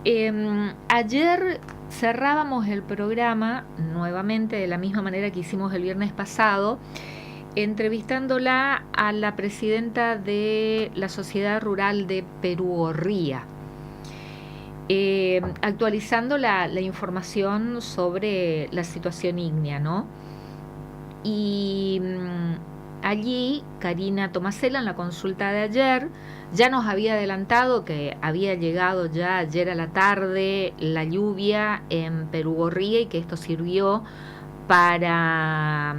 Ayer cerrábamos el programa nuevamente de la misma manera que hicimos el viernes pasado, entrevistándola a la presidenta de la Sociedad Rural de Perugorría, actualizando la información sobre la situación ígnea, ¿no? Y allí Karina Tomasela, en la consulta de ayer, ya nos había adelantado que había llegado ya ayer a la tarde la lluvia en Perugorría y que esto sirvió para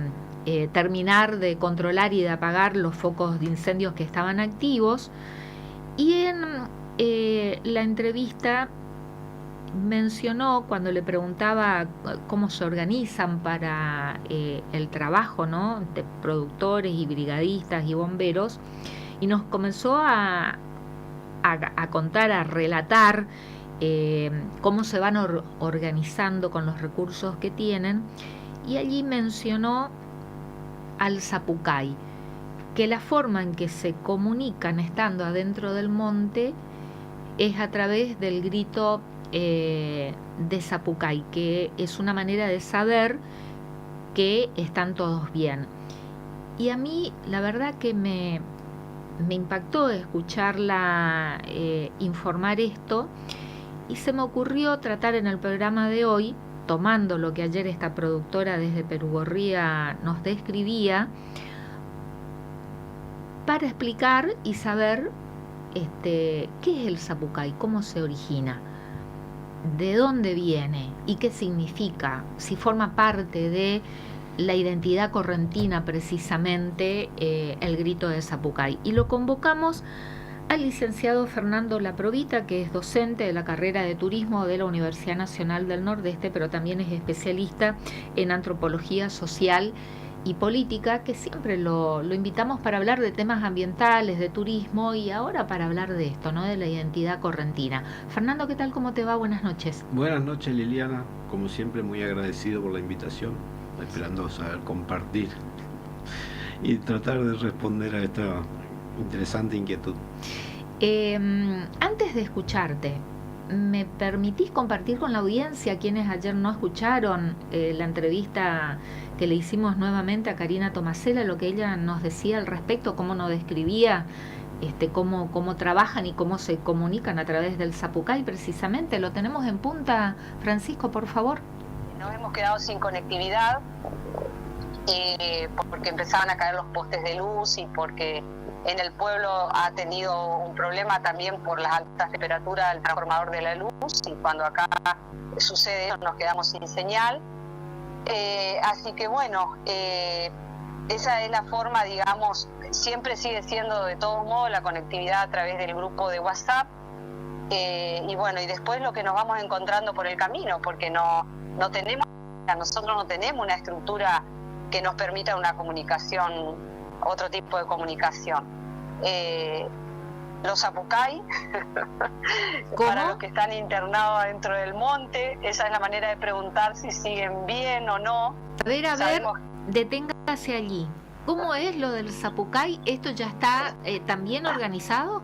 terminar de controlar y de apagar los focos de incendios que estaban activos. Y en la entrevista mencionó, cuando le preguntaba cómo se organizan para el trabajo, ¿no?, de productores y brigadistas y bomberos, y nos comenzó a contar, a relatar cómo se van organizando con los recursos que tienen, y allí mencionó al zapucay, que la forma en que se comunican estando adentro del monte es a través del grito de zapucay, que es una manera de saber que están todos bien. Y a mí la verdad que me impactó escucharla informar esto, y se me ocurrió tratar en el programa de hoy, tomando lo que ayer esta productora desde Perugorría nos describía, para explicar y saber qué es el zapucay, cómo se origina, de dónde viene y qué significa, si forma parte de la identidad correntina precisamente el grito de zapucay. Y lo convocamos al licenciado Fernando Laprovita, que es docente de la carrera de turismo de la Universidad Nacional del Nordeste, pero también es especialista en antropología social y política, que siempre lo invitamos para hablar de temas ambientales, de turismo, y ahora para hablar de esto, ¿no?, de la identidad correntina. Fernando, ¿qué tal? ¿Cómo te va? Buenas noches. Buenas noches, Liliana. Como siempre, muy agradecido por la invitación, esperando saber compartir y tratar de responder a esta interesante inquietud. Antes de escucharte, ¿me permitís compartir con la audiencia, quienes ayer no escucharon la entrevista que le hicimos nuevamente a Karina Tomasela, lo que ella nos decía al respecto, cómo nos describía cómo trabajan y cómo se comunican a través del zapucay precisamente? Lo tenemos en punta, Francisco, por favor. Nos hemos quedado sin conectividad porque empezaban a caer los postes de luz y porque en el pueblo ha tenido un problema también por las altas temperaturas del transformador de la luz, y cuando acá sucede eso nos quedamos sin señal. Así que bueno, esa es la forma, digamos, siempre sigue siendo de todos modos la conectividad a través del grupo de WhatsApp, y bueno, y después lo que nos vamos encontrando por el camino, porque nosotros no tenemos una estructura que nos permita una comunicación, otro tipo de comunicación. Los zapucay, para los que están internados dentro del monte, esa es la manera de preguntar si siguen bien o no. A ver, deténgase allí. ¿Cómo es lo del zapucay? ¿Esto ya está también organizado?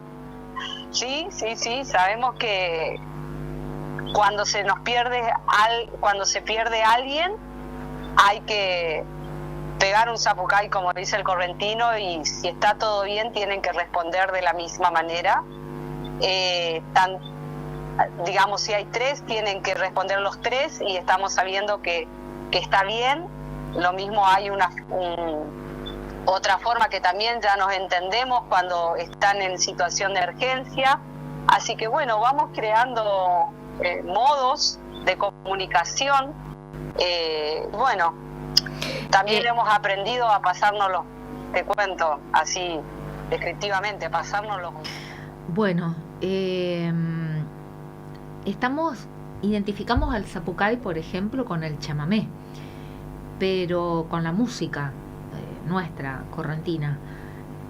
Sí, sabemos que cuando se pierde alguien, hay que pegar un zapucay, como dice el correntino, y si está todo bien tienen que responder de la misma manera. Digamos, si hay 3, tienen que responder los 3, y estamos sabiendo que está bien. Lo mismo hay otra forma que también ya nos entendemos cuando están en situación de emergencia. Así que bueno, vamos creando modos de comunicación. También hemos aprendido a pasárnoslo, te cuento así descriptivamente, a pasárnoslo. Bueno, identificamos al zapucay, por ejemplo, con el chamamé, pero con la música nuestra, correntina.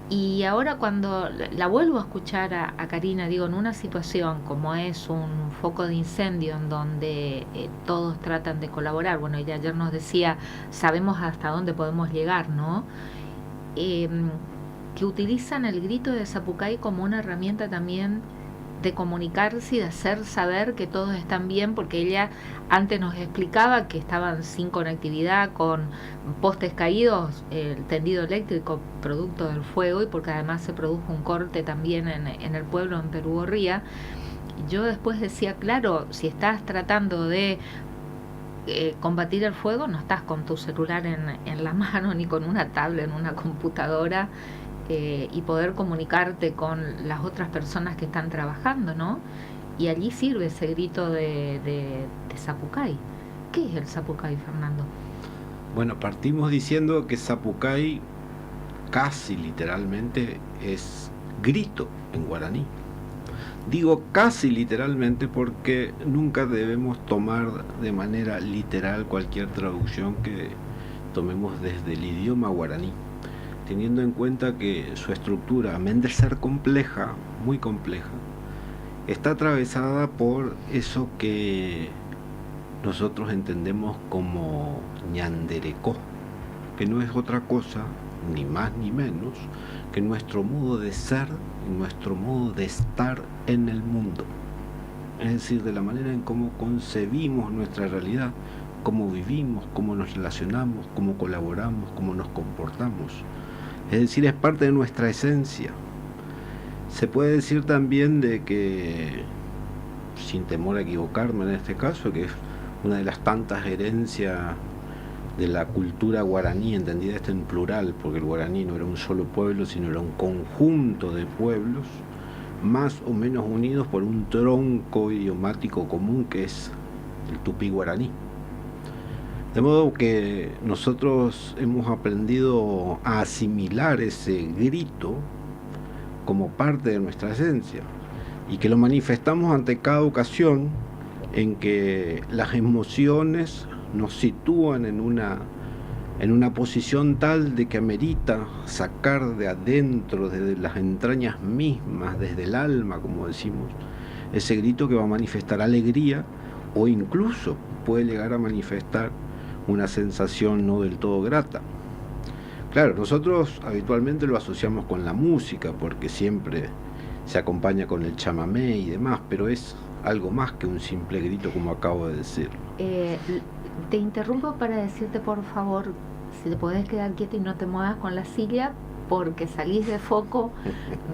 Y ahora cuando la vuelvo a escuchar a Karina, digo, en una situación como es un foco de incendio en donde todos tratan de colaborar, bueno, ella ayer nos decía, sabemos hasta dónde podemos llegar, ¿no? Que utilizan el grito de zapucay como una herramienta también de comunicarse y de hacer saber que todos están bien, porque ella antes nos explicaba que estaban sin conectividad, con postes caídos, el tendido eléctrico producto del fuego, y porque además se produjo un corte también en el pueblo, en Perú Gorría. Yo después decía, claro, si estás tratando de combatir el fuego, no estás con tu celular en la mano, ni con una tablet, en una computadora, y poder comunicarte con las otras personas que están trabajando, ¿no? Y allí sirve ese grito de Zapucay. ¿Qué es el Zapucay, Fernando? Bueno, partimos diciendo que Zapucay casi literalmente es grito en guaraní. Digo casi literalmente porque nunca debemos tomar de manera literal cualquier traducción que tomemos desde el idioma guaraní, teniendo en cuenta que su estructura, amén de ser compleja, muy compleja, está atravesada por eso que nosotros entendemos como ñanderecó, que no es otra cosa, ni más ni menos, que nuestro modo de ser y nuestro modo de estar en el mundo. Es decir, de la manera en cómo concebimos nuestra realidad, cómo vivimos, cómo nos relacionamos, cómo colaboramos, cómo nos comportamos. Es decir, es parte de nuestra esencia. Se puede decir también de que, sin temor a equivocarme en este caso, que es una de las tantas herencias de la cultura guaraní, entendida esta en plural, porque el guaraní no era un solo pueblo, sino era un conjunto de pueblos, más o menos unidos por un tronco idiomático común que es el tupí guaraní. De modo que nosotros hemos aprendido a asimilar ese grito como parte de nuestra esencia y que lo manifestamos ante cada ocasión en que las emociones nos sitúan en una posición tal de que amerita sacar de adentro, desde las entrañas mismas, desde el alma, como decimos, ese grito que va a manifestar alegría o incluso puede llegar a manifestar una sensación no del todo grata. Claro, nosotros habitualmente lo asociamos con la música porque siempre se acompaña con el chamamé y demás, pero es algo más que un simple grito, como acabo de decir. Te interrumpo para decirte, por favor, si te podés quedar quieta y no te muevas con la silla, porque salís de foco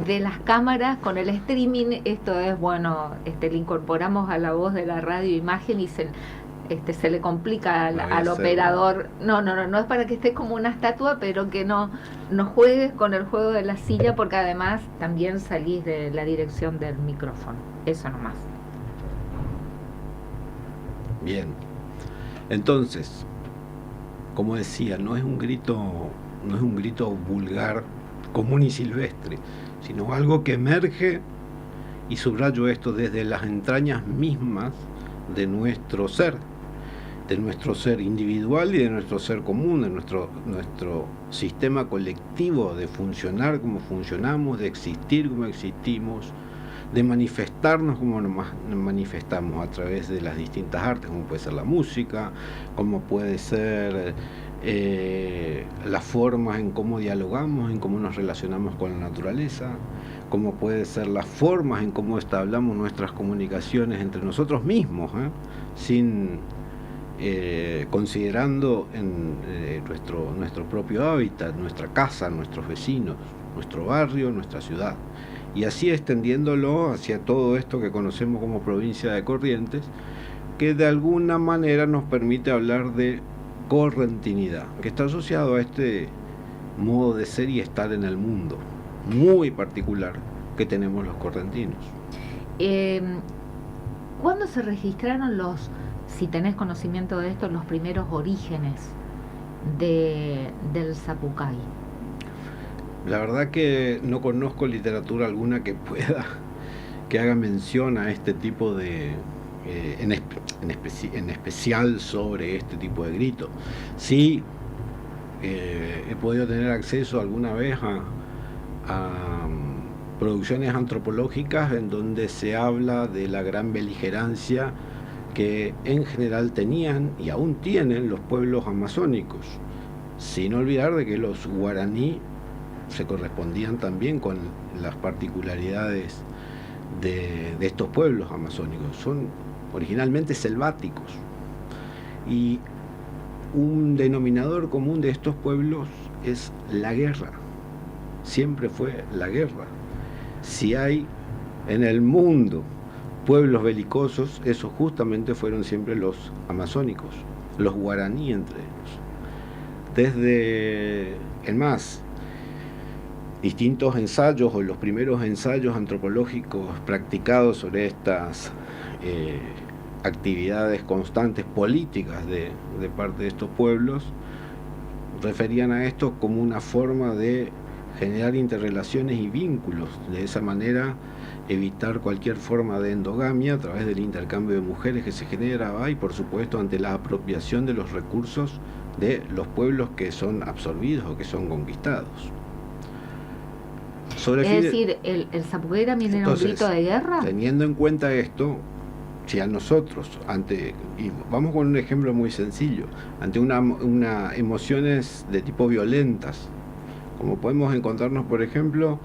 de las cámaras con el streaming. Esto es, bueno, le incorporamos a la voz de la radio imagen y se le complica al operador. No es para que estés como una estatua, pero que no juegues con el juego de la silla, porque además también salís de la dirección del micrófono. Eso nomás. Bien. Entonces, como decía, no es un grito vulgar, común y silvestre, sino algo que emerge, y subrayo esto, desde las entrañas mismas de nuestro ser individual y de nuestro ser común, de nuestro sistema colectivo de funcionar como funcionamos, de existir como existimos, de manifestarnos como nos manifestamos a través de las distintas artes, como puede ser la música, como puede ser las formas en cómo dialogamos, en cómo nos relacionamos con la naturaleza, como puede ser las formas en cómo establamos nuestras comunicaciones entre nosotros mismos, considerando nuestro propio hábitat, nuestra casa, nuestros vecinos, nuestro barrio, nuestra ciudad, y así extendiéndolo hacia todo esto que conocemos como provincia de Corrientes, que de alguna manera nos permite hablar de correntinidad, que está asociado a este modo de ser y estar en el mundo muy particular que tenemos los correntinos. ¿Cuándo se registraron si tenés conocimiento de esto, los primeros orígenes del Zapucay? La verdad que no conozco literatura alguna que haga mención a este tipo de en especial sobre este tipo de grito. Sí, he podido tener acceso alguna vez a producciones antropológicas en donde se habla de la gran beligerancia que en general tenían y aún tienen los pueblos amazónicos, sin olvidar de que los guaraní se correspondían también con las particularidades de estos pueblos amazónicos. Son originalmente selváticos. Y un denominador común de estos pueblos es la guerra. Siempre fue la guerra. Si hay en el mundo pueblos belicosos, esos justamente fueron siempre los amazónicos, los guaraní entre ellos. Desde, en más, distintos ensayos o los primeros ensayos antropológicos practicados sobre estas actividades constantes políticas de parte de estos pueblos referían a esto como una forma de generar interrelaciones y vínculos, de esa manera evitar cualquier forma de endogamia a través del intercambio de mujeres que se generaba y por supuesto ante la apropiación de los recursos de los pueblos que son absorbidos o que son conquistados. Es decir, ¿el zapucay también era un grito de guerra? Teniendo en cuenta esto, si a nosotros, y vamos con un ejemplo muy sencillo, ante una emociones de tipo violentas, como podemos encontrarnos, por ejemplo,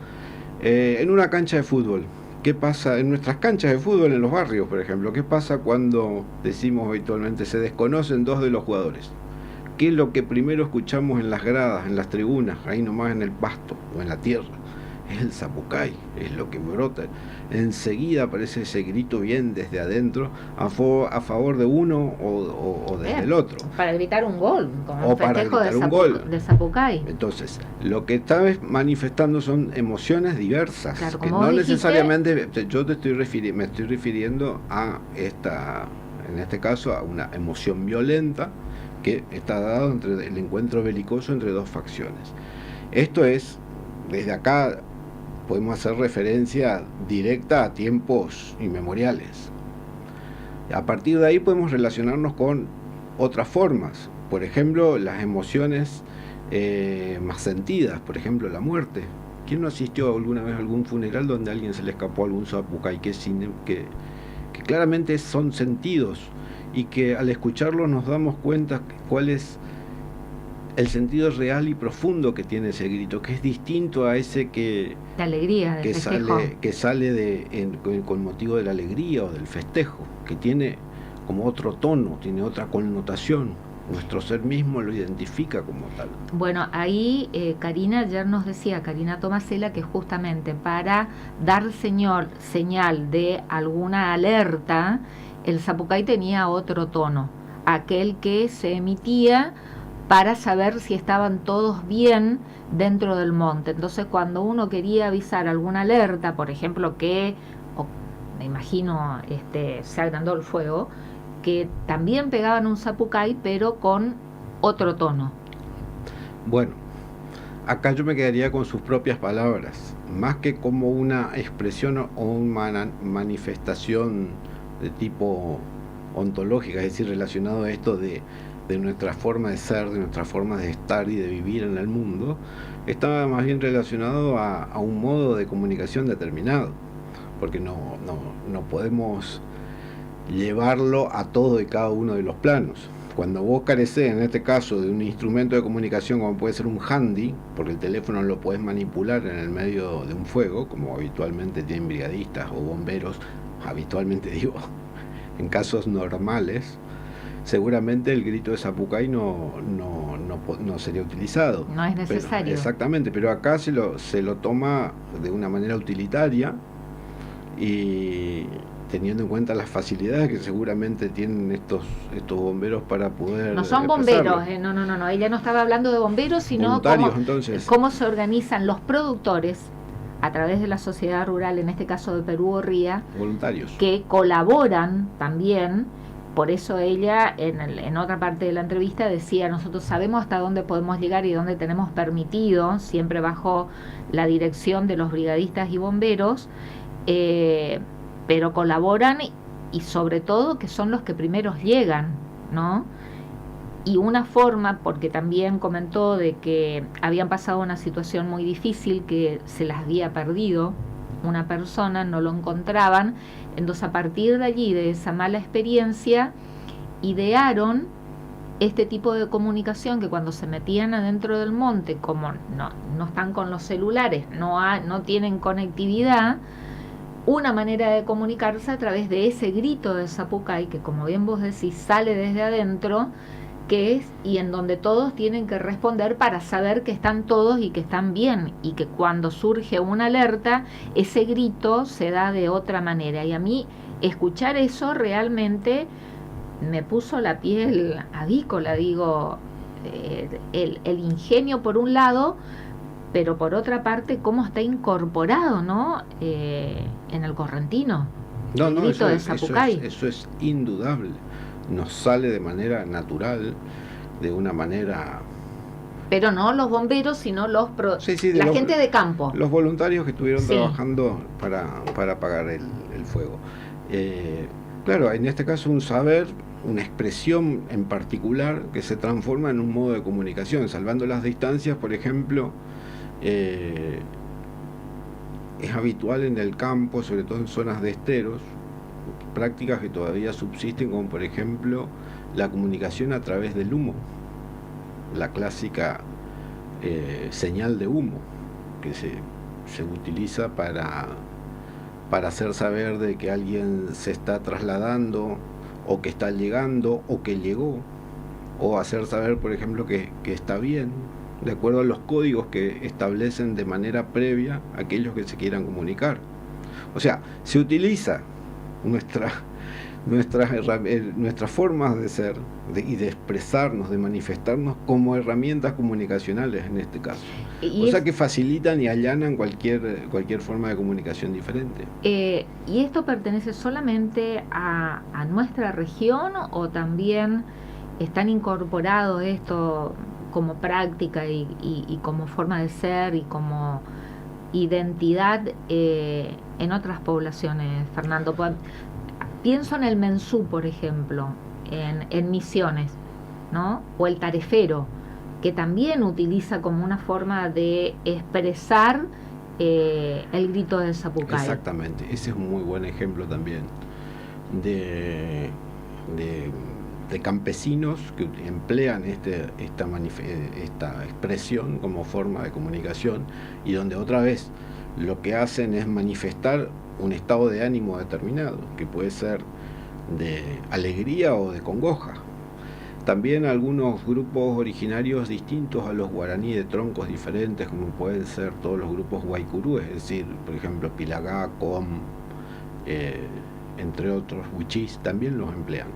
en una cancha de fútbol. ¿Qué pasa en nuestras canchas de fútbol en los barrios, por ejemplo? ¿Qué pasa cuando decimos habitualmente se desconocen dos de los jugadores? ¿Qué es lo que primero escuchamos en las gradas, en las tribunas, ahí nomás en el pasto o en la tierra? Es el zapucay, es lo que brota. Enseguida aparece ese grito bien desde adentro a favor de uno o desde el otro. Para gritar un gol, como o un festejo de zapucay. Entonces, lo que está manifestando son emociones diversas, claro, que no necesariamente, me estoy refiriendo a en este caso, a una emoción violenta que está dado entre el encuentro belicoso entre dos facciones. Esto es, desde acá podemos hacer referencia directa a tiempos inmemoriales. A partir de ahí podemos relacionarnos con otras formas, por ejemplo, las emociones más sentidas, por ejemplo, la muerte. ¿Quién no asistió alguna vez a algún funeral donde a alguien se le escapó algún zapucay que claramente son sentidos y que al escucharlo nos damos cuenta cuál es el sentido real y profundo que tiene ese grito, que es distinto a ese de alegría, que sale con motivo de la alegría o del festejo, que tiene como otro tono, tiene otra connotación. Nuestro ser mismo lo identifica como tal. Bueno, ahí Karina ayer nos decía, Karina Tomasela, que justamente para dar señal de alguna alerta, el zapucay tenía otro tono, aquel que se emitía para saber si estaban todos bien dentro del monte. Entonces, cuando uno quería avisar alguna alerta, por ejemplo, me imagino se agrandó el fuego, que también pegaban un zapucay, pero con otro tono. Bueno, acá yo me quedaría con sus propias palabras, más que como una expresión o una manifestación de tipo ontológica, es decir, relacionado a esto de nuestra forma de ser, de nuestra forma de estar y de vivir en el mundo, estaba más bien relacionado a un modo de comunicación determinado, porque no podemos llevarlo a todo y cada uno de los planos. Cuando vos carecés, en este caso, de un instrumento de comunicación como puede ser un handy, porque el teléfono lo podés manipular en el medio de un fuego, como habitualmente tienen brigadistas o bomberos, habitualmente digo, en casos normales, seguramente el grito de zapucay no sería utilizado. No es necesario. Exactamente, pero acá se lo toma de una manera utilitaria y teniendo en cuenta las facilidades que seguramente tienen estos bomberos para poder... No son bomberos, no, ella no estaba hablando de bomberos, sino cómo se organizan los productores a través de la sociedad rural, en este caso de Perú o Ría, voluntarios, que colaboran también. Por eso ella en otra parte de la entrevista decía, nosotros sabemos hasta dónde podemos llegar y dónde tenemos permitido, siempre bajo la dirección de los brigadistas y bomberos, pero colaboran y sobre todo que son los que primeros llegan, ¿no? Y una forma, porque también comentó de que habían pasado una situación muy difícil, que se las había perdido una persona, no lo encontraban, entonces a partir de allí, de esa mala experiencia, idearon este tipo de comunicación que cuando se metían adentro del monte, como no están con los celulares, no tienen conectividad, una manera de comunicarse a través de ese grito de Zapucay, que como bien vos decís, sale desde adentro, que es, y en donde todos tienen que responder para saber que están todos y que están bien, y que cuando surge una alerta, ese grito se da de otra manera. Y a mí escuchar eso realmente me puso la piel avícola, digo, el ingenio por un lado, pero por otra parte cómo está incorporado, ¿no? En el correntino. No, el no, grito de Zapucay. eso es indudable. Nos sale de manera natural, de una manera... Pero no los bomberos, sino la gente de campo. Los voluntarios que estuvieron Sí. trabajando para apagar el fuego. Claro, en este caso un saber, una expresión en particular que se transforma en un modo de comunicación, salvando las distancias, por ejemplo. Es habitual en el campo, sobre todo en zonas de esteros, prácticas que todavía subsisten, como por ejemplo la comunicación a través del humo, la clásica señal de humo que se utiliza para hacer saber de que alguien se está trasladando, o que está llegando, o que llegó, o hacer saber, por ejemplo, que está bien, de acuerdo a los códigos que establecen de manera previa aquellos que se quieran comunicar. O sea, se utiliza nuestras formas de ser y de expresarnos, de manifestarnos como herramientas comunicacionales en este caso. O sea que facilitan y allanan cualquier forma de comunicación diferente. ¿Y esto pertenece solamente a nuestra región o también están incorporados esto como práctica y como forma de ser y como identidad en otras poblaciones, Fernando? Pienso en el mensú, por ejemplo, en Misiones, ¿no? O el tarefero, que también utiliza como una forma de expresar el grito del Zapucay. Exactamente, ese es un muy buen ejemplo también de campesinos que emplean esta expresión como forma de comunicación, y donde otra vez lo que hacen es manifestar un estado de ánimo determinado, que puede ser de alegría o de congoja. También algunos grupos originarios distintos a los guaraní, de troncos diferentes, como pueden ser todos los grupos guaycurú, es decir, por ejemplo, Pilagá, Com, entre otros, Huichís, también los emplean.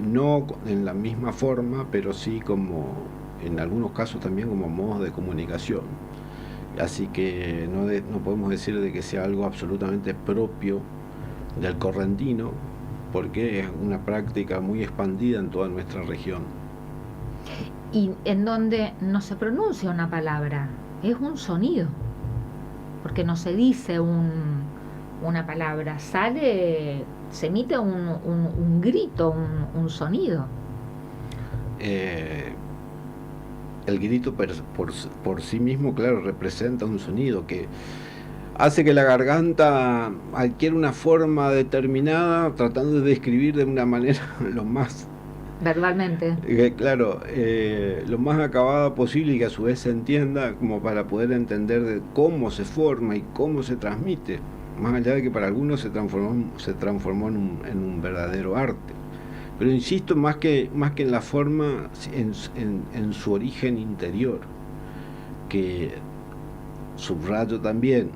No en la misma forma, pero sí como, en algunos casos también como modos de comunicación. Así que no podemos decir de que sea algo absolutamente propio del correntino, porque es una práctica muy expandida en toda nuestra región. Y en donde no se pronuncia una palabra, es un sonido, porque no se dice una palabra, se emite un grito, un sonido. El grito por sí mismo, claro, representa un sonido que hace que la garganta adquiera una forma determinada, tratando de describir de una manera lo más... verbalmente. Claro, lo más acabada posible, y que a su vez se entienda, como para poder entender de cómo se forma y cómo se transmite, más allá de que para algunos se transformó en un verdadero arte. Pero insisto, más que en la forma, en su origen interior, que subrayo también,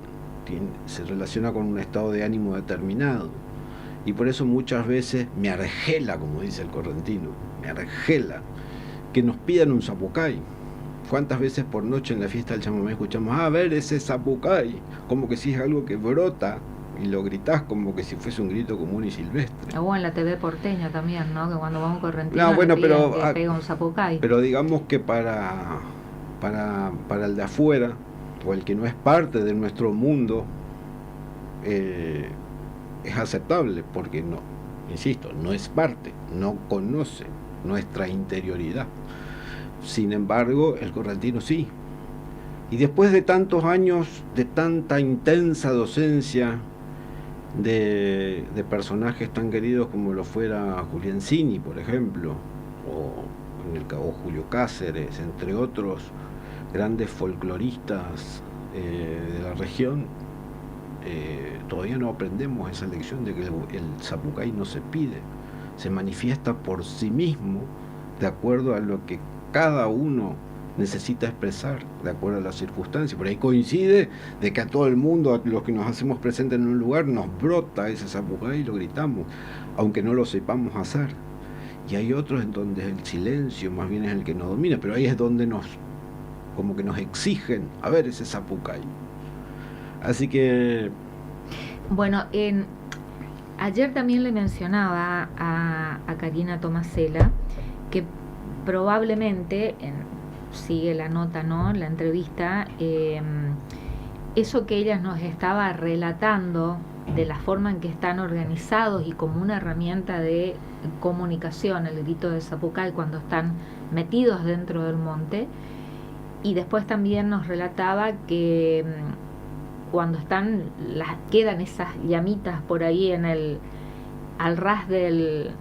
se relaciona con un estado de ánimo determinado, y por eso muchas veces me argela, como dice el correntino, me argela que nos pidan un zapucay. ¿Cuántas veces por noche en la fiesta del chamamé escuchamos, a ver ese zapucay? Como que si es algo que brota y lo gritás como que si fuese un grito común y silvestre. O en la TV porteña también, ¿no? Que cuando vamos correntino no, bueno, pero que pega un zapucay. Pero digamos que para el de afuera, o el que no es parte de nuestro mundo, es aceptable, porque no, insisto, no es parte, no conoce nuestra interioridad. Sin embargo, el correntino sí. Y después de tantos años de tanta intensa docencia de personajes tan queridos como lo fuera Julián Cini, por ejemplo, o Julio Cáceres, entre otros grandes folcloristas de la región, todavía no aprendemos esa lección de que el zapucay no se pide, se manifiesta por sí mismo de acuerdo a lo que cada uno necesita expresar, de acuerdo a las circunstancias. Por ahí coincide de que a todo el mundo, a los que nos hacemos presentes en un lugar, nos brota ese zapucay y lo gritamos, aunque no lo sepamos hacer. Y hay otros en donde el silencio más bien es el que nos domina, pero ahí es donde como que nos exigen a ver ese zapucay. Así que... Bueno, ayer también le mencionaba a Karina Tomasela que probablemente, sigue la nota, ¿no?, la entrevista, eso que ella nos estaba relatando de la forma en que están organizados y como una herramienta de comunicación, el grito de zapucay cuando están metidos dentro del monte, y después también nos relataba que cuando quedan esas llamitas por ahí al ras del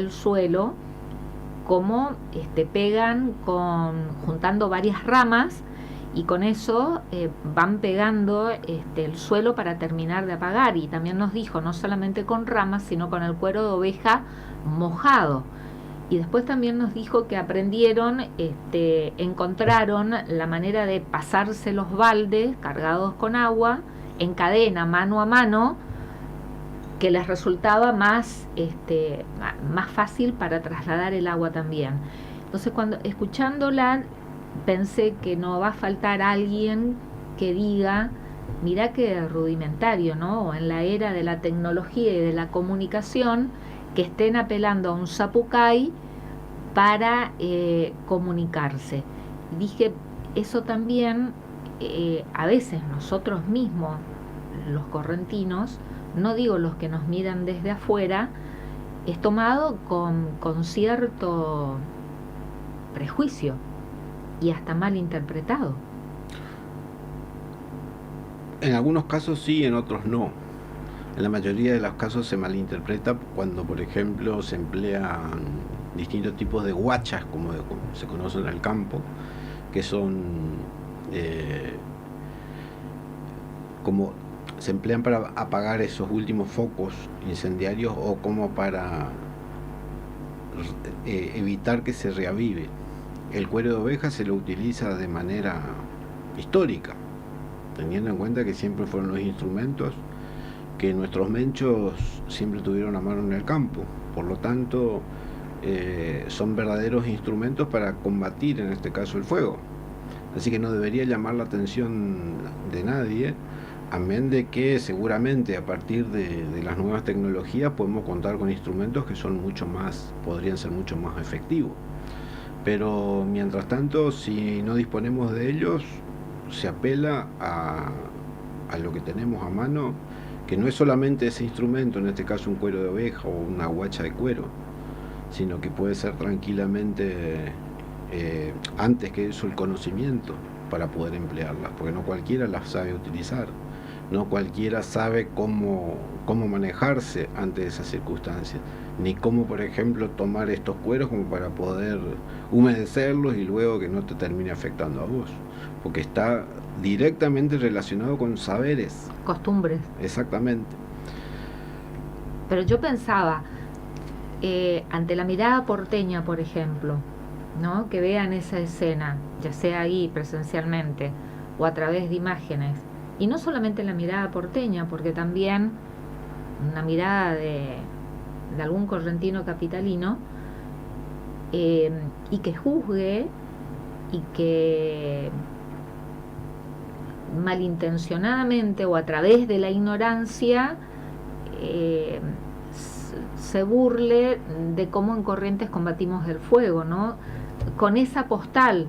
suelo, como pegan juntando varias ramas, y con eso van pegando el suelo para terminar de apagar. Y también nos dijo, no solamente con ramas, sino con el cuero de oveja mojado. Y después también nos dijo que encontraron la manera de pasarse los baldes cargados con agua en cadena, mano a mano, que les resultaba más fácil para trasladar el agua también. Entonces, escuchándola, pensé que no va a faltar alguien que diga, mirá qué rudimentario, ¿no? En la era de la tecnología y de la comunicación, que estén apelando a un zapucay para comunicarse. Dije, eso también, a veces nosotros mismos, los correntinos, no digo los que nos miran desde afuera, es tomado con cierto prejuicio y hasta mal interpretado. En algunos casos sí, en otros no. En la mayoría de los casos se malinterpreta cuando, por ejemplo, se emplean distintos tipos de guachas, como se conocen en el campo, que son como se emplean para apagar esos últimos focos incendiarios o como para evitar que se reavive. El cuero de oveja se lo utiliza de manera histórica, teniendo en cuenta que siempre fueron los instrumentos que nuestros menchos siempre tuvieron a mano en el campo. Por lo tanto, son verdaderos instrumentos para combatir, en este caso, el fuego. Así que no debería llamar la atención de nadie, amén de que seguramente a partir de las nuevas tecnologías podemos contar con instrumentos que podrían ser mucho más efectivos. Pero mientras tanto, si no disponemos de ellos, se apela a lo que tenemos a mano, que no es solamente ese instrumento, en este caso un cuero de oveja o una guacha de cuero, sino que puede ser tranquilamente, antes que eso, el conocimiento para poder emplearlas, porque no cualquiera las sabe utilizar, no cualquiera sabe cómo manejarse ante esas circunstancias, ni cómo, por ejemplo, tomar estos cueros como para poder humedecerlos y luego que no te termine afectando a vos, porque está directamente relacionado con saberes, costumbres. Exactamente. Pero yo pensaba, ante la mirada porteña, por ejemplo, ¿no?, que vean esa escena, ya sea ahí presencialmente o a través de imágenes, y no solamente la mirada porteña, porque también una mirada de algún correntino capitalino, y que juzgue y que malintencionadamente o a través de la ignorancia se burle de cómo en Corrientes combatimos el fuego, ¿no?, con esa postal,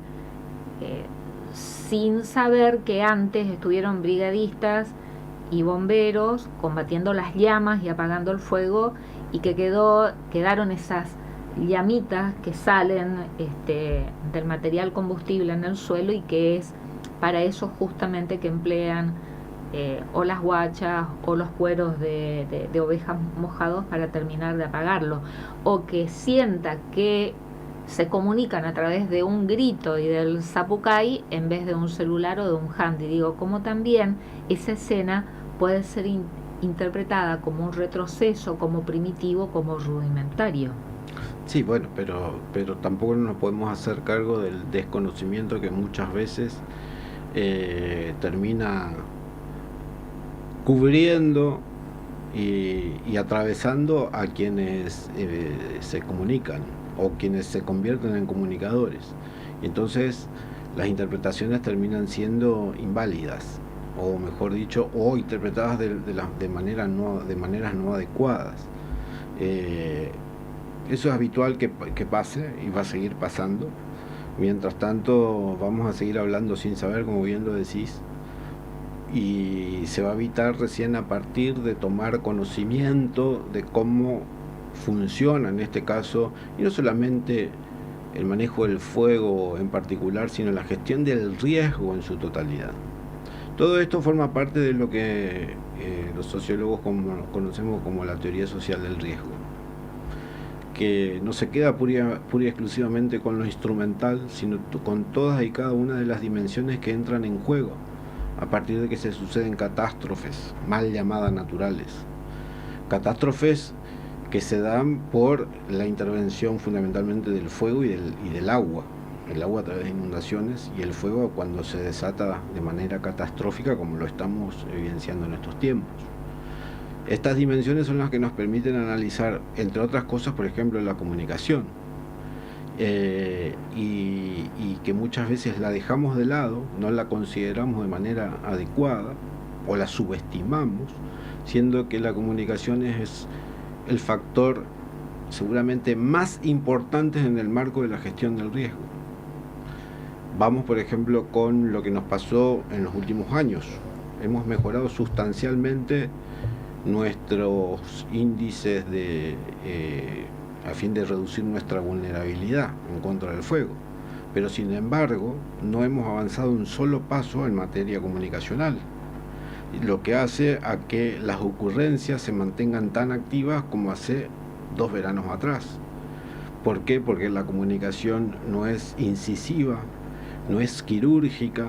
sin saber que antes estuvieron brigadistas y bomberos combatiendo las llamas y apagando el fuego, y que quedaron esas llamitas que salen del material combustible en el suelo, y que es para eso justamente que emplean o las guachas o los cueros de ovejas mojados para terminar de apagarlo, o que sienta que se comunican a través de un grito y del zapucay en vez de un celular o de un handy. Digo, como también esa escena puede ser interpretada como un retroceso, como primitivo, como rudimentario. Sí, bueno, pero tampoco nos podemos hacer cargo del desconocimiento que muchas veces termina cubriendo y atravesando a quienes se comunican o quienes se convierten en comunicadores. Entonces las interpretaciones terminan siendo inválidas, o mejor dicho, o interpretadas de maneras no adecuadas. Eso es habitual que pase y va a seguir pasando. Mientras tanto vamos a seguir hablando sin saber, como bien lo decís, y se va a evitar recién a partir de tomar conocimiento de cómo funciona en este caso, y no solamente el manejo del fuego en particular, sino la gestión del riesgo en su totalidad. Todo esto forma parte de lo que los sociólogos conocemos como la teoría social del riesgo, que no se queda pura y exclusivamente con lo instrumental, sino con todas y cada una de las dimensiones que entran en juego a partir de que se suceden catástrofes, mal llamadas naturales. Catástrofes que se dan por la intervención fundamentalmente del fuego y del agua. El agua a través de inundaciones y el fuego cuando se desata de manera catastrófica, como lo estamos evidenciando en estos tiempos. Estas dimensiones son las que nos permiten analizar, entre otras cosas, por ejemplo, la comunicación, y que muchas veces la dejamos de lado, no la consideramos de manera adecuada o la subestimamos, siendo que la comunicación es el factor seguramente más importante en el marco de la gestión del riesgo. Vamos, por ejemplo, con lo que nos pasó en los últimos años. Hemos mejorado sustancialmente nuestros índices a fin de reducir nuestra vulnerabilidad en contra del fuego, pero sin embargo no hemos avanzado un solo paso en materia comunicacional, lo que hace a que las ocurrencias se mantengan tan activas como hace 2 veranos atrás. ¿Por qué? Porque la comunicación no es incisiva, no es quirúrgica,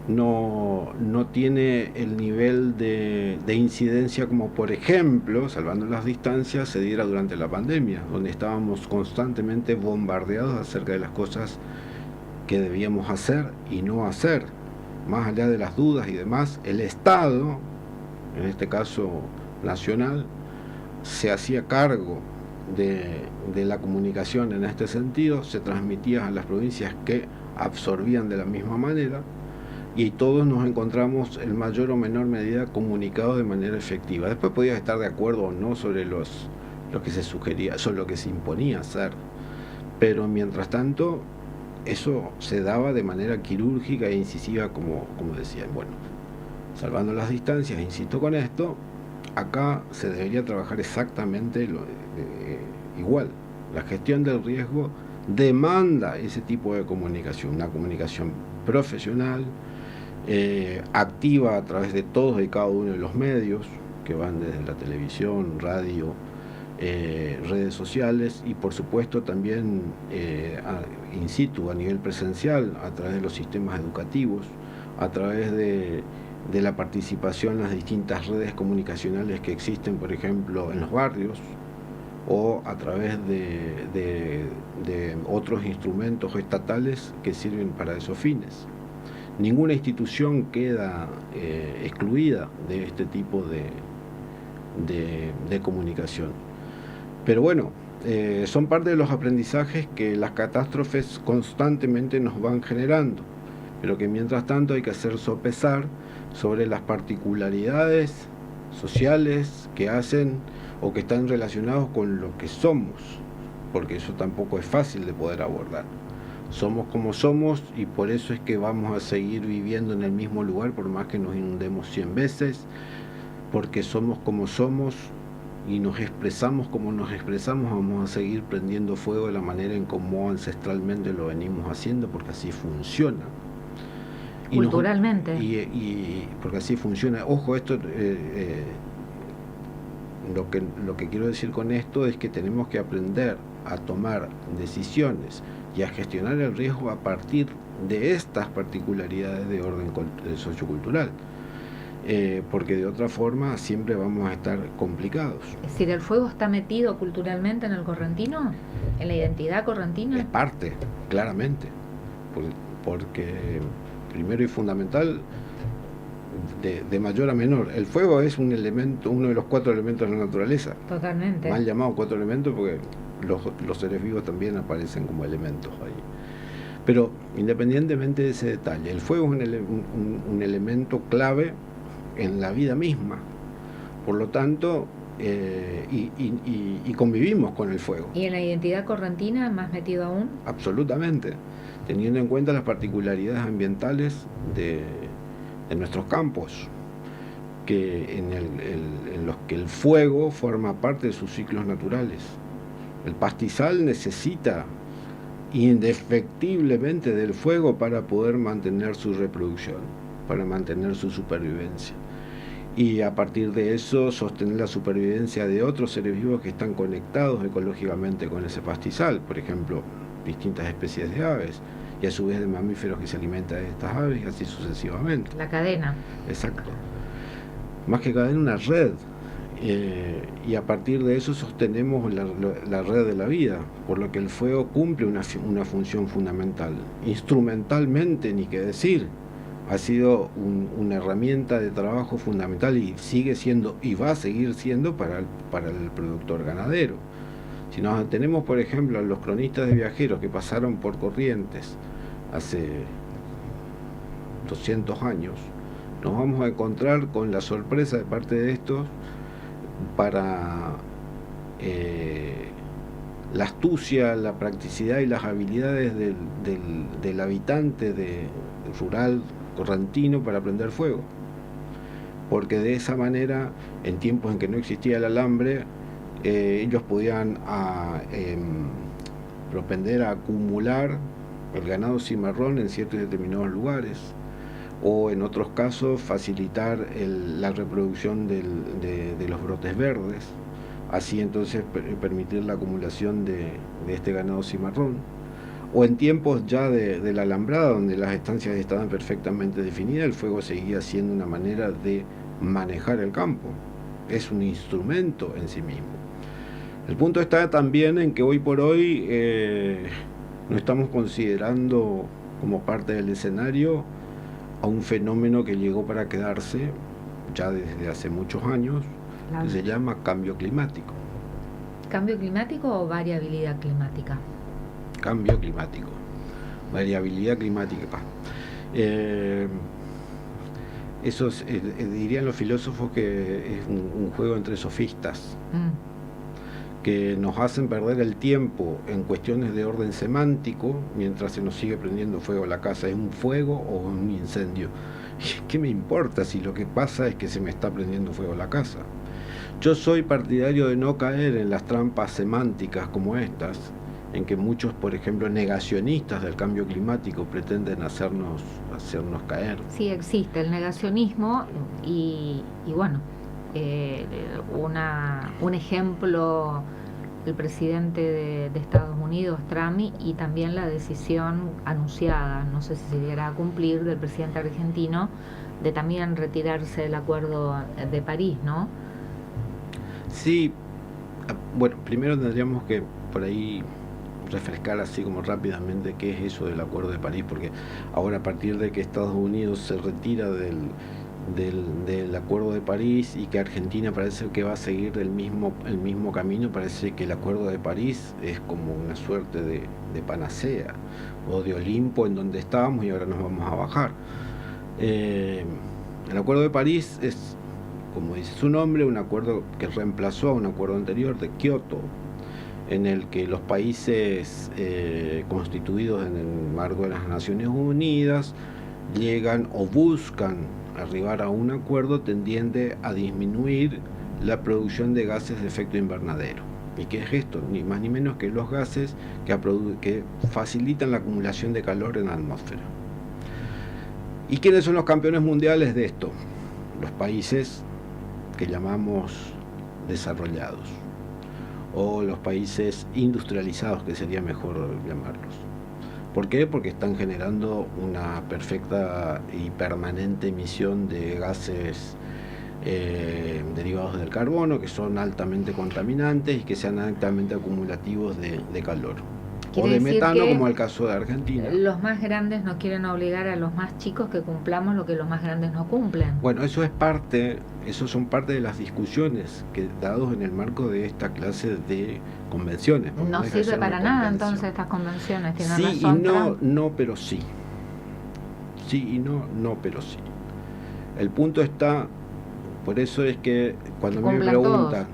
no tiene el nivel de incidencia como, por ejemplo, salvando las distancias, se diera durante la pandemia, donde estábamos constantemente bombardeados acerca de las cosas que debíamos hacer y no hacer. Más allá de las dudas y demás, el Estado, en este caso nacional, se hacía cargo de la comunicación en este sentido, se transmitía a las provincias que absorbían de la misma manera, y todos nos encontramos en mayor o menor medida comunicados de manera efectiva. Después podías estar de acuerdo o no sobre lo que se sugería, sobre lo que se imponía hacer, pero mientras tanto eso se daba de manera quirúrgica e incisiva, como decían. Bueno, salvando las distancias, insisto con esto, acá se debería trabajar exactamente igual. La gestión del riesgo demanda ese tipo de comunicación, una comunicación profesional, activa a través de todos y cada uno de los medios, que van desde la televisión, radio, redes sociales, y por supuesto también in situ, a nivel presencial, a través de los sistemas educativos, a través de la participación en las distintas redes comunicacionales que existen, por ejemplo, en los barrios, o a través de otros instrumentos estatales que sirven para esos fines. Ninguna institución queda excluida de este tipo de comunicación. Pero bueno, son parte de los aprendizajes que las catástrofes constantemente nos van generando, pero que mientras tanto hay que hacer sopesar sobre las particularidades sociales que hacen o que están relacionados con lo que somos, porque eso tampoco es fácil de poder abordar. Somos como somos, y por eso es que vamos a seguir viviendo en el mismo lugar por más que nos inundemos 100 veces, porque somos como somos y nos expresamos como nos expresamos. Vamos a seguir prendiendo fuego de la manera en como ancestralmente lo venimos haciendo, porque así funciona. Culturalmente. Y porque así funciona. Ojo, esto lo que quiero decir con esto es que tenemos que aprender a tomar decisiones y a gestionar el riesgo a partir de estas particularidades de orden sociocultural. porque de otra forma siempre vamos a estar complicados. Es decir, ¿el fuego está metido culturalmente en el correntino? ¿En la identidad correntina? Es parte, claramente, porque primero y fundamental, de mayor a menor, el fuego es un elemento, uno de los 4 elementos de la naturaleza. Totalmente. Mal llamados 4 elementos porque los seres vivos también aparecen como elementos ahí. Pero independientemente de ese detalle, el fuego es un elemento clave en la vida misma. Por lo tanto, y convivimos con el fuego. ¿Y en la identidad correntina más metido aún? Absolutamente, teniendo en cuenta las particularidades ambientales de nuestros campos, en los que el fuego forma parte de sus ciclos naturales. El pastizal necesita indefectiblemente del fuego para poder mantener su reproducción, para mantener su supervivencia. Y a partir de eso sostener la supervivencia de otros seres vivos que están conectados ecológicamente con ese pastizal, por ejemplo, distintas especies de aves, y a su vez de mamíferos que se alimentan de estas aves, y así sucesivamente. La cadena. Exacto. Más que cadena, una red. Y a partir de eso sostenemos la red de la vida, por lo que el fuego cumple una función fundamental. Instrumentalmente, ni qué decir, ha sido una herramienta de trabajo fundamental y sigue siendo y va a seguir siendo para el productor ganadero. Si nos tenemos, por ejemplo, a los cronistas de viajeros que pasaron por Corrientes hace 200 años, nos vamos a encontrar con la sorpresa de parte de estos para la astucia, la practicidad y las habilidades del habitante rural correntino para prender fuego, porque de esa manera, en tiempos en que no existía el alambre, ellos podían propender a acumular el ganado cimarrón en ciertos determinados lugares, o en otros casos facilitar la reproducción de los brotes verdes, así entonces permitir la acumulación de este ganado cimarrón. O en tiempos ya de la alambrada, donde las estancias estaban perfectamente definidas, el fuego seguía siendo una manera de manejar el campo. Es un instrumento en sí mismo. El punto está también en que hoy por hoy no estamos considerando como parte del escenario a un fenómeno que llegó para quedarse ya desde hace muchos años, que se llama cambio climático. ¿Cambio climático o variabilidad climática? Cambio climático, variabilidad climática. Eso dirían los filósofos que es un juego entre sofistas, que nos hacen perder el tiempo en cuestiones de orden semántico mientras se nos sigue prendiendo fuego la casa. ¿Es un fuego o un incendio? ¿Qué me importa si lo que pasa es que se me está prendiendo fuego la casa? Yo soy partidario de no caer en las trampas semánticas como estas, en que muchos, por ejemplo, negacionistas del cambio climático pretenden hacernos caer. Sí, existe el negacionismo y bueno, un ejemplo, el presidente de Estados Unidos, Trump, y también la decisión anunciada, no sé si se llegará a cumplir, del presidente argentino de también retirarse del Acuerdo de París, ¿no? Sí, bueno, primero tendríamos que por ahí refrescar así como rápidamente qué es eso del Acuerdo de París, porque ahora a partir de que Estados Unidos se retira del Acuerdo de París y que Argentina parece que va a seguir el mismo camino, parece que el Acuerdo de París es como una suerte de panacea o de Olimpo en donde estábamos y ahora nos vamos a bajar. El Acuerdo de París es, como dice su nombre, un acuerdo que reemplazó a un acuerdo anterior de Kioto, en el que los países constituidos en el marco de las Naciones Unidas llegan o buscan arribar a un acuerdo tendiente a disminuir la producción de gases de efecto invernadero. ¿Y qué es esto? Ni más ni menos que los gases que facilitan la acumulación de calor en la atmósfera. ¿Y quiénes son los campeones mundiales de esto? Los países que llamamos desarrollados, o los países industrializados, que sería mejor llamarlos. ¿Por qué? Porque están generando una perfecta y permanente emisión de gases derivados del carbono, que son altamente contaminantes y que sean altamente acumulativos de calor. O de metano, como el caso de Argentina. Los más grandes no quieren obligar a los más chicos que cumplamos lo que los más grandes no cumplen. Bueno, eso son parte de las discusiones que dados en el marco de esta clase de convenciones. No sirve para nada entonces estas convenciones, tienen sí razón. Y no, no, pero sí. Sí y no, no, pero sí. El punto está, por eso es que cuando a mí me preguntan,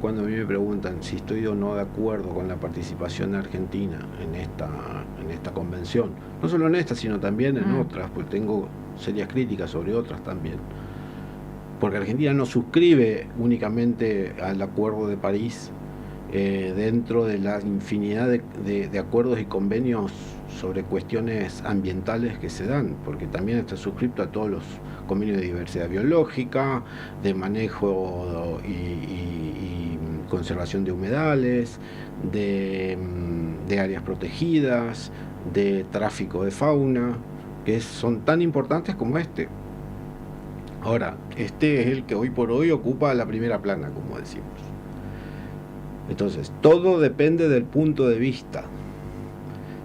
cuando a mí me preguntan si estoy o no de acuerdo con la participación argentina en esta convención, no solo en esta, sino también en otras, porque tengo serias críticas sobre otras también. Porque Argentina no suscribe únicamente al Acuerdo de París dentro de la infinidad de acuerdos y convenios sobre cuestiones ambientales que se dan, porque también está suscrito a todos los convenios de diversidad biológica, de manejo y conservación de humedales, de áreas protegidas, de tráfico de fauna, que son tan importantes como este. Ahora, este es el que hoy por hoy ocupa la primera plana, como decimos. Entonces, todo depende del punto de vista.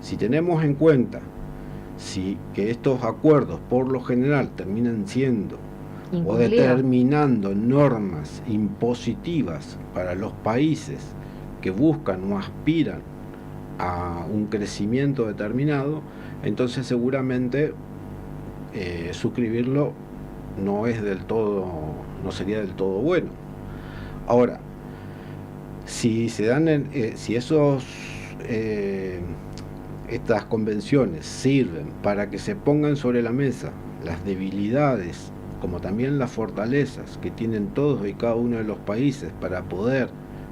Si tenemos en cuenta que estos acuerdos por lo general terminan siendo o determinando normas impositivas para los países que buscan o aspiran a un crecimiento determinado, entonces seguramente suscribirlo no sería del todo bueno. Ahora, si se dan estas convenciones sirven para que se pongan sobre la mesa las debilidades como también las fortalezas que tienen todos y cada uno de los países para poder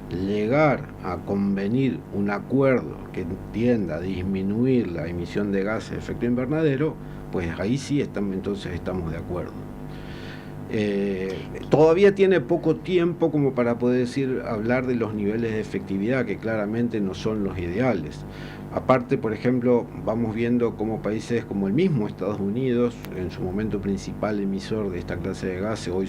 llegar a convenir un acuerdo que tienda a disminuir la emisión de gases de efecto invernadero, pues ahí sí entonces estamos de acuerdo. Todavía tiene poco tiempo como para poder hablar de los niveles de efectividad, que claramente no son los ideales. Aparte, por ejemplo, vamos viendo cómo países como el mismo Estados Unidos, en su momento principal emisor de esta clase de gases, hoy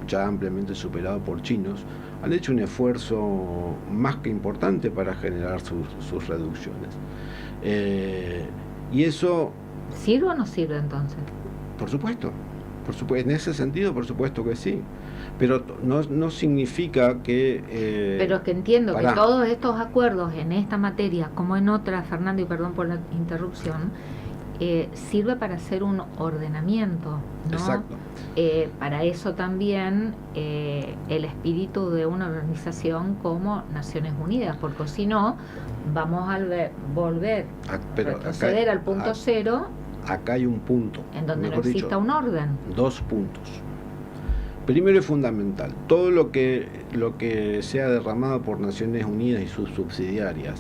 ya ampliamente superado por chinos, han hecho un esfuerzo más que importante para generar sus reducciones. Y eso... ¿Sirve o no sirve entonces? Por supuesto, en ese sentido por supuesto que sí, pero no significa que... pero es que entiendo que todos estos acuerdos en esta materia, como en otras, Fernando, y perdón por la interrupción, sirve para hacer un ordenamiento, ¿no? Exacto. Para eso también el espíritu de una organización como Naciones Unidas, porque si no, vamos a volver a retroceder al punto cero. Acá hay un punto, en donde no exista un orden. 2 puntos. Primero y fundamental, todo lo que sea derramado por Naciones Unidas y sus subsidiarias,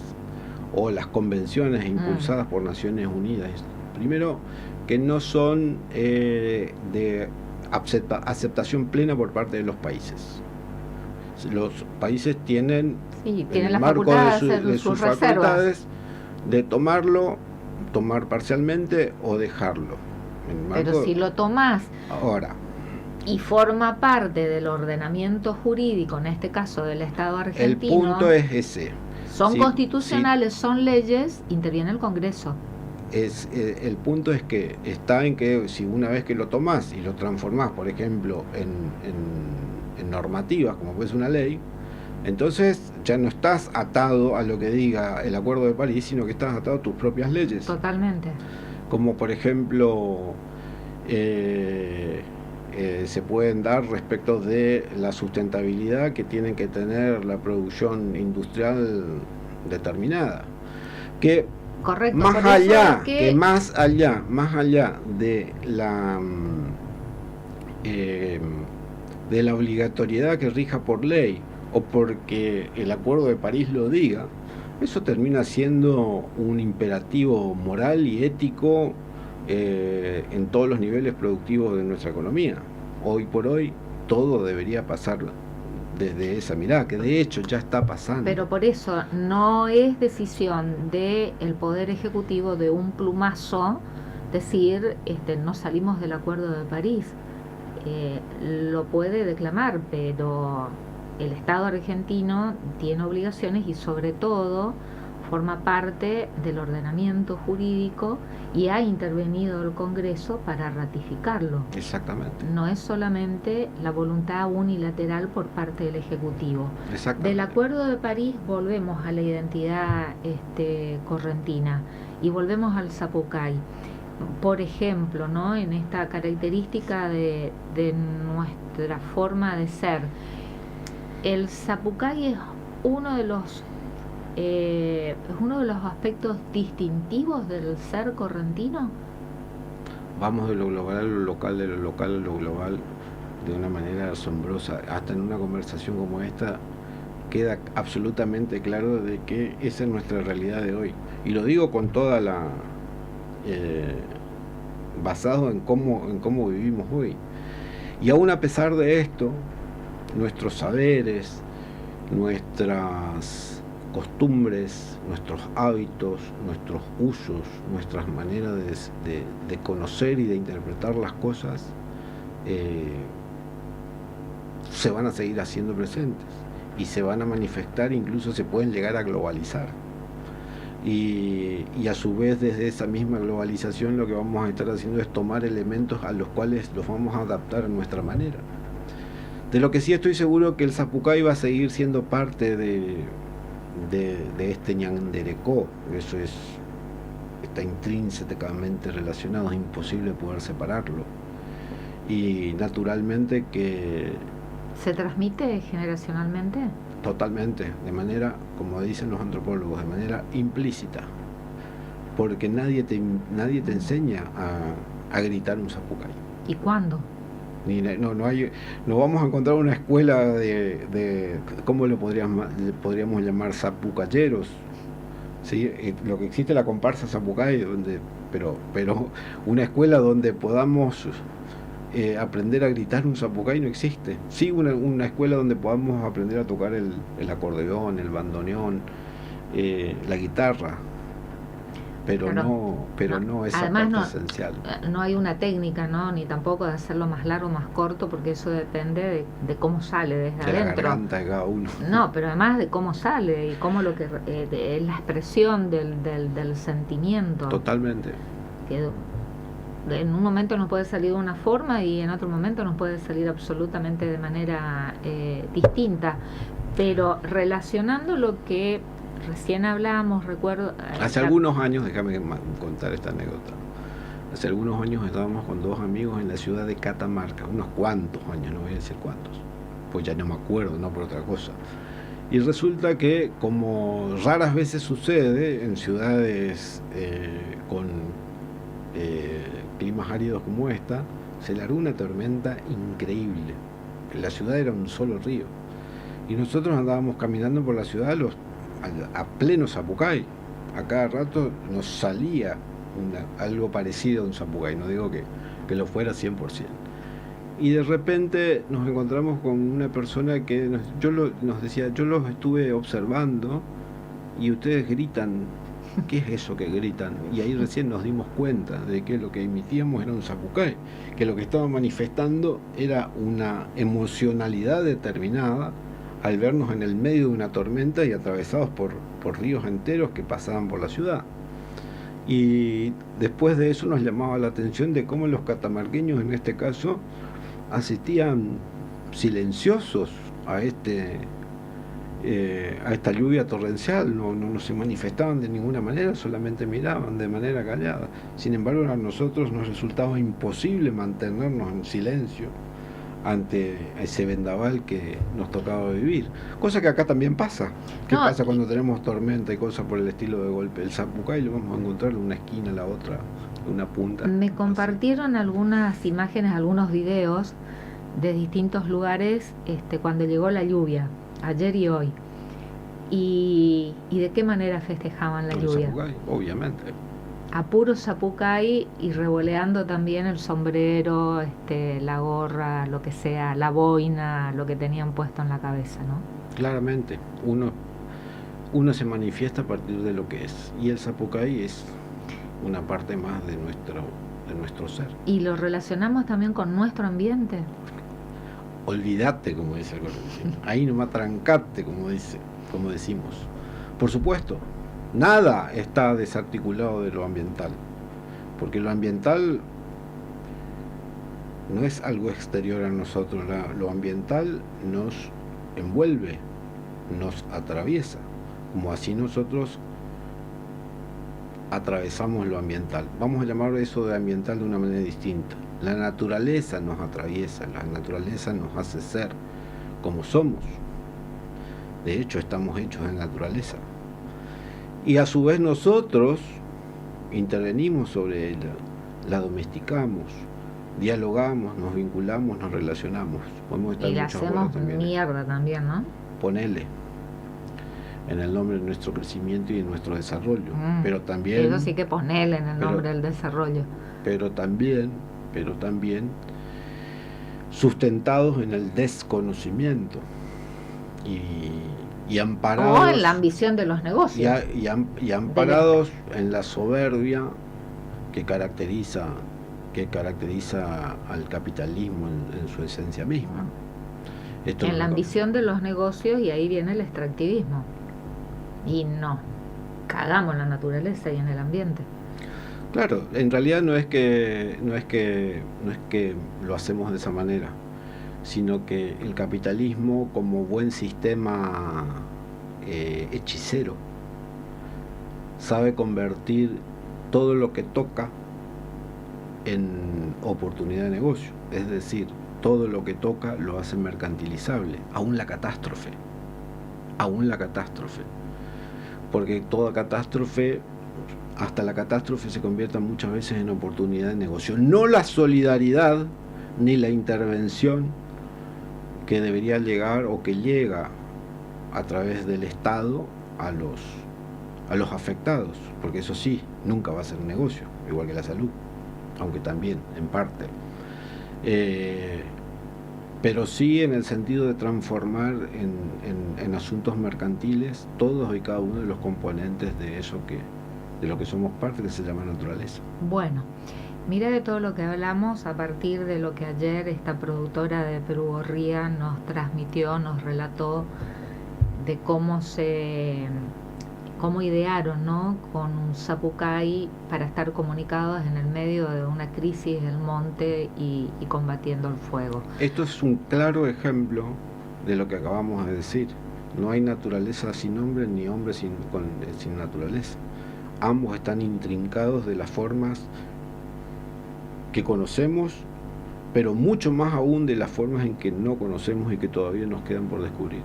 o las convenciones impulsadas por Naciones Unidas, primero que no son de aceptación plena por parte de los países. Los países tienen la marco de sus facultades de tomar parcialmente o dejarlo. Pero si lo tomás ahora y forma parte del ordenamiento jurídico, en este caso del Estado argentino, el punto es ese. Son constitucionales, son leyes, interviene el Congreso. El punto es que está en que si una vez que lo tomás y lo transformás, por ejemplo, en normativas, como puede ser una ley, entonces ya no estás atado a lo que diga el Acuerdo de París, sino que estás atado a tus propias leyes. Totalmente. Como por ejemplo se pueden dar respecto de la sustentabilidad que tienen que tener la producción industrial determinada. Que correcto, más allá de la obligatoriedad que rija por ley o porque el Acuerdo de París lo diga, eso termina siendo un imperativo moral y ético en todos los niveles productivos de nuestra economía. Hoy por hoy todo debería pasar desde esa mirada, que de hecho ya está pasando. Pero por eso no es decisión del Poder Ejecutivo de un plumazo decir no salimos del Acuerdo de París. lo puede declamar, pero el Estado argentino tiene obligaciones y sobre todo forma parte del ordenamiento jurídico y ha intervenido el Congreso para ratificarlo. Exactamente. No es solamente la voluntad unilateral por parte del Ejecutivo. Exactamente. Del Acuerdo de París volvemos a la identidad correntina y volvemos al zapucay. Por ejemplo, ¿no? En esta característica de nuestra forma de ser, el zapucay es uno de los aspectos distintivos del ser correntino. Vamos de lo global a lo local, de lo local a lo global, de una manera asombrosa. Hasta en una conversación como esta queda absolutamente claro de que esa es nuestra realidad de hoy. Y lo digo con toda la... basado en cómo vivimos hoy. Y aún a pesar de esto, nuestros saberes, nuestras costumbres, nuestros hábitos, nuestros usos, nuestras maneras de conocer y de interpretar las cosas se van a seguir haciendo presentes y se van a manifestar, incluso se pueden llegar a globalizar. Y a su vez, desde esa misma globalización, lo que vamos a estar haciendo es tomar elementos a los cuales los vamos a adaptar a nuestra manera. De lo que sí estoy seguro que el zapucay va a seguir siendo parte de este ñanderecó. Eso está intrínsecamente relacionado, es imposible poder separarlo. Y naturalmente que... ¿Se transmite generacionalmente? Totalmente, de manera, como dicen los antropólogos, de manera implícita, porque nadie te enseña a gritar un zapucay. ¿Y cuándo? No vamos a encontrar una escuela de ¿cómo le podríamos llamar? Zapucayeros, ¿sí? Lo que existe es la comparsa zapucay, pero una escuela donde podamos aprender a gritar un zapucay no existe. Sí, una escuela donde podamos aprender a tocar el acordeón, el bandoneón, la guitarra, pero no esa además parte esencial. No hay una técnica, ¿no? Ni tampoco de hacerlo más largo o más corto, porque eso depende de cómo sale desde de adentro. La garganta de cada uno. No, pero además de cómo sale y cómo lo que es la expresión del sentimiento. Totalmente. Que en un momento nos puede salir de una forma y en otro momento nos puede salir absolutamente de manera distinta, pero relacionando lo que recién hablamos, recuerdo... Hace algunos años, déjame contar esta anécdota, hace algunos años estábamos con dos amigos en la ciudad de Catamarca, unos cuantos años, no voy a decir cuántos, pues ya no me acuerdo, no por otra cosa. Y resulta que, como raras veces sucede en ciudades con climas áridos como esta, se largó una tormenta increíble. La ciudad era un solo río. Y nosotros andábamos caminando por la ciudad a pleno zapucay. A cada rato nos salía algo parecido a un zapucay, no digo que lo fuera 100%. Y de repente nos encontramos con una persona que nos decía, yo los estuve observando y ustedes gritan. ¿Qué es eso que gritan? Y ahí recién nos dimos cuenta de que lo que emitíamos era un zapucay, que lo que estaba manifestando era una emocionalidad determinada al vernos en el medio de una tormenta y atravesados por ríos enteros que pasaban por la ciudad. Y después de eso nos llamaba la atención de cómo los catamarqueños, en este caso, asistían silenciosos a esta lluvia torrencial, no se manifestaban de ninguna manera, solamente miraban de manera callada. Sin embargo, a nosotros nos resultaba imposible mantenernos en silencio ante ese vendaval que nos tocaba vivir, cosa que acá también pasa. ¿Qué pasa cuando tenemos tormenta y cosas por el estilo de golpe? El zapucay lo vamos a encontrar de una esquina a la otra, de una punta. Me compartieron algunas imágenes, algunos videos de distintos lugares cuando llegó la lluvia, ayer y hoy. ¿Y de qué manera festejaban la lluvia? Zapucay, obviamente. A puro zapucay y revoleando también el sombrero, la gorra, lo que sea, la boina, lo que tenían puesto en la cabeza, ¿no? Claramente, uno se manifiesta a partir de lo que es, y el zapucay es una parte más de de nuestro ser. ¿Y lo relacionamos también con nuestro ambiente? Olvídate, como dice el correntino. Ahí nomás trancate, como decimos. Por supuesto, nada está desarticulado de lo ambiental, porque lo ambiental no es algo exterior a nosotros. Lo ambiental nos envuelve, nos atraviesa, como así nosotros atravesamos lo ambiental. Vamos a llamar eso de ambiental de una manera distinta. La naturaleza nos atraviesa, la naturaleza nos hace ser como somos. De hecho, estamos hechos de naturaleza. Y a su vez nosotros intervenimos sobre ella, la domesticamos, dialogamos, nos vinculamos, nos relacionamos. Podemos estar y la muchas hacemos horas también. mierda también, ¿no? Ponele, en el nombre de nuestro crecimiento y de nuestro desarrollo. Pero también... Eso sí que ponele en el nombre del desarrollo. Pero también sustentados en el desconocimiento y amparados... O en la ambición de los negocios. Y amparados en la soberbia que caracteriza al capitalismo en su esencia misma. Esto en la ambición de los negocios, y ahí viene el extractivismo. Y no, cagamos en la naturaleza y en el ambiente. Claro, en realidad no es que lo hacemos de esa manera, sino que el capitalismo, como buen sistema hechicero, sabe convertir todo lo que toca en oportunidad de negocio. Es decir, todo lo que toca lo hace mercantilizable, aún la catástrofe. Porque toda catástrofe, hasta la catástrofe, se convierte muchas veces en oportunidad de negocio. No la solidaridad ni la intervención que debería llegar o que llega a través del Estado a los afectados, porque eso sí, nunca va a ser un negocio, igual que la salud, aunque también, en parte. Pero sí en el sentido de transformar en asuntos mercantiles todos y cada uno de los componentes de lo que somos parte, que se llama naturaleza. Bueno, mira de todo lo que hablamos a partir de lo que ayer esta productora de Perú Gorría nos transmitió, nos relató de cómo idearon, ¿no?, con un zapucay para estar comunicados en el medio de una crisis del monte y combatiendo el fuego. Esto es un claro ejemplo de lo que acabamos de decir. No hay naturaleza sin hombre, ni hombre sin naturaleza. Ambos están intrincados de las formas que conocemos, pero mucho más aún de las formas en que no conocemos y que todavía nos quedan por descubrir.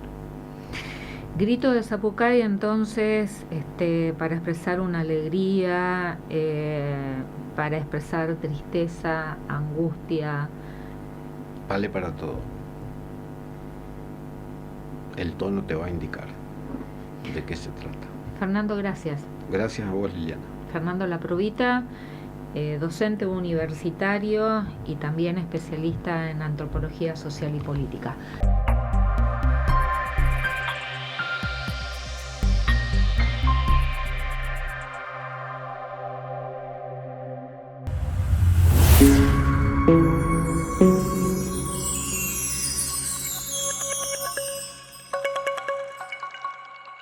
Grito de zapucay, entonces, para expresar una alegría, para expresar tristeza, angustia. Vale para todo. El tono te va a indicar de qué se trata. Fernando, gracias. Gracias a vos, Liliana. Fernando Laprovita, docente universitario y también especialista en antropología social y política.